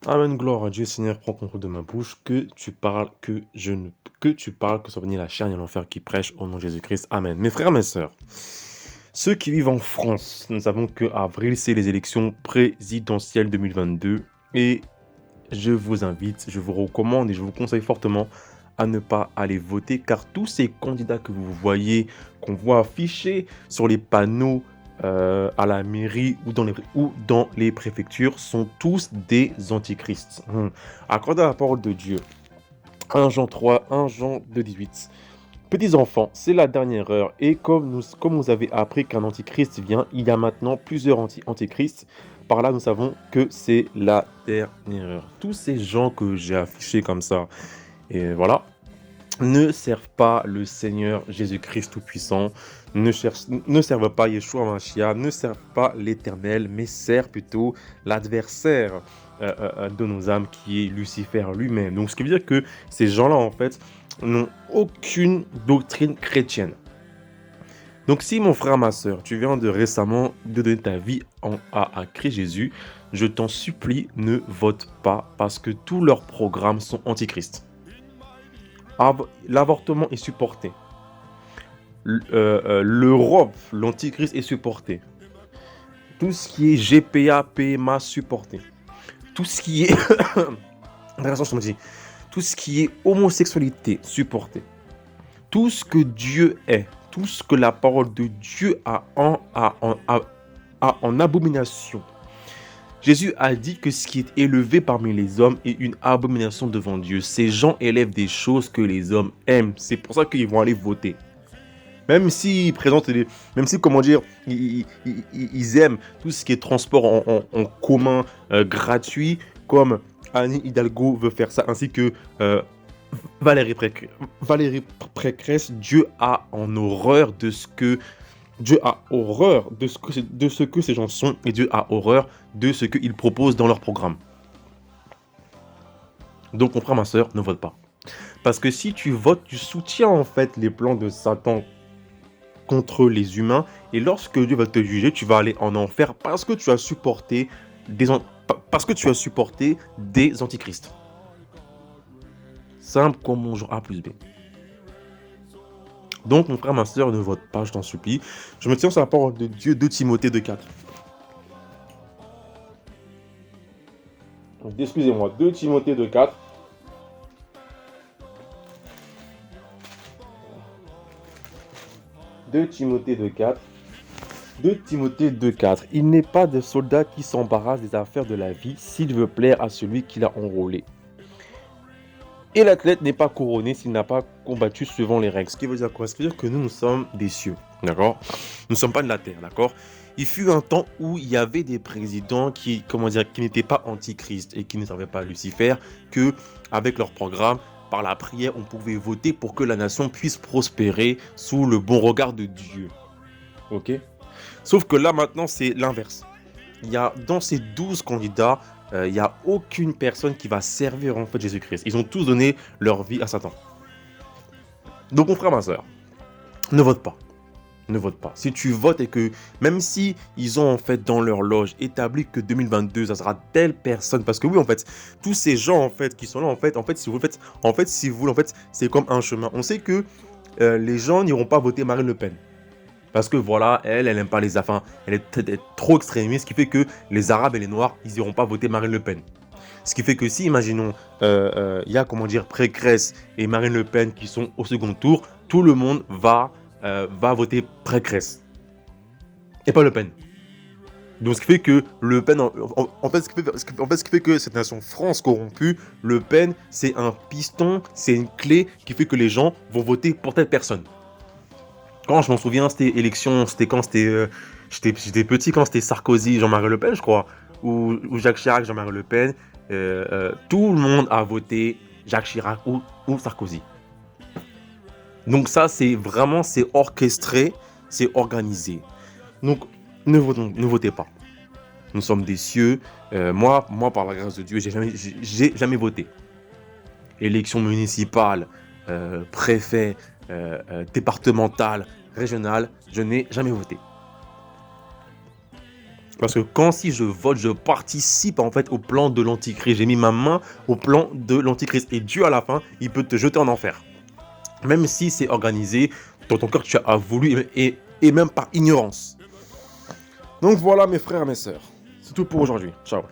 Amen, gloire à Dieu, Seigneur, prends contrôle de ma bouche, que tu parles, que tu parles, que soit béni la chair et l'enfer qui prêche au nom de Jésus-Christ. Amen. Mes frères, mes sœurs, ceux qui vivent en France, nous savons que avril, c'est les élections présidentielles 2022 et je vous invite, je vous recommande et je vous conseille fortement à ne pas aller voter car tous ces candidats que vous voyez, qu'on voit affichés sur les panneaux à la mairie ou dans les préfectures sont tous des antichrists. Accordez à la parole de Dieu. 1 Jean 3, 1 Jean 2, 18. Petits enfants, c'est la dernière heure et comme vous avez appris qu'un antichrist vient, il y a maintenant plusieurs antichrists. Par là, nous savons que c'est la dernière heure. Tous ces gens que j'ai affichés comme ça, et voilà, ne servent pas le Seigneur Jésus-Christ Tout-Puissant, ne servent pas Yeshua Mashiach, ne servent pas l'Éternel, mais servent plutôt l'adversaire de nos âmes qui est Lucifer lui-même. Donc ce qui veut dire que ces gens-là, en fait, n'ont aucune doctrine chrétienne. Donc si mon frère, ma soeur, tu viens de récemment de donner ta vie à Christ Jésus, je t'en supplie, ne vote pas parce que tous leurs programmes sont antichrist. L'avortement est supporté. L'Europe, l'antichrist est supporté. Tout ce qui est GPA, PMA supporté. Tout ce qui est tout ce qui est homosexualité supporté. Tout ce que Dieu est, tout ce que la parole de Dieu a en abomination. Jésus a dit que ce qui est élevé parmi les hommes est une abomination devant Dieu. Ces gens élèvent des choses que les hommes aiment. C'est pour ça qu'ils vont aller voter. Même s'ils présentent, même si, comment dire, ils aiment tout ce qui est transport en commun gratuit, comme Anne Hidalgo veut faire ça, ainsi que Valérie Pécresse, Dieu a en horreur de ce que Dieu a horreur de ce que ces gens sont et Dieu a horreur de ce qu'ils proposent dans leur programme. Donc mon frère, ma soeur, ne vote pas. Parce que si tu votes, tu soutiens en fait les plans de Satan contre les humains et lorsque Dieu va te juger, tu vas aller en enfer parce que tu as supporté des antichrists. Simple comme bonjour A plus B. Donc, mon frère, ma soeur, ne vote pas, je t'en supplie. Je me tiens sur la parole de Dieu, 2 Timothée 2,4. Excusez-moi, 2 Timothée 2,4. 2 Timothée 2,4. 2 Timothée 2,4. Il n'est pas de soldat qui s'embarrasse des affaires de la vie s'il veut plaire à celui qui l'a enrôlé. Et l'athlète n'est pas couronné s'il n'a pas combattu suivant les règles. Ce qui veut dire quoi? Ce qui veut dire que nous sommes des cieux, d'accord? Nous ne sommes pas de la terre, d'accord? Il fut un temps où il y avait des présidents qui n'étaient pas antichrist et qui ne servaient pas Lucifer, que avec leur programme, par la prière, on pouvait voter pour que la nation puisse prospérer sous le bon regard de Dieu. Ok? Sauf que là, maintenant, c'est l'inverse. Il y a, dans ces 12 candidats, il n'y a aucune personne qui va servir en fait Jésus-Christ. Ils ont tous donné leur vie à Satan. Donc mon frère, ma soeur, ne vote pas. Ne vote pas. Si tu votes et que, même si ils ont en fait dans leur loge établi que 2022, ça sera telle personne, parce que oui, en fait, tous ces gens en fait qui sont là, si vous voulez, c'est comme un chemin. On sait que les gens n'iront pas voter Marine Le Pen. Parce que voilà, elle n'aime pas les affaires. Elle est trop extrémiste, ce qui fait que les Arabes et les Noirs, ils n'iront pas voter Marine Le Pen. Ce qui fait que si, imaginons, il y a, Pécresse et Marine Le Pen qui sont au second tour, tout le monde va voter Pécresse. Et pas Le Pen. Donc ce qui fait que Le Pen, ce qui fait que cette nation France corrompue, Le Pen, c'est un piston, c'est une clé qui fait que les gens vont voter pour telle personne. Quand je m'en souviens, c'était élection, j'étais petit, quand c'était Sarkozy, Jean-Marie Le Pen, je crois, ou Jacques Chirac, Jean-Marie Le Pen, tout le monde a voté Jacques Chirac ou Sarkozy. Donc ça, c'est orchestré, c'est organisé. Donc, ne votez pas. Nous sommes des cieux. Moi, par la grâce de Dieu, j'ai jamais voté. Élection municipale, préfet, départementale, régionale, je n'ai jamais voté. Parce que quand si je vote, je participe en fait au plan de l'Antichrist. J'ai mis ma main au plan de l'Antichrist. Et Dieu, à la fin, il peut te jeter en enfer. Même si c'est organisé, dans ton cœur, tu as voulu et même par ignorance. Donc voilà mes frères et mes sœurs. C'est tout pour aujourd'hui. Ciao.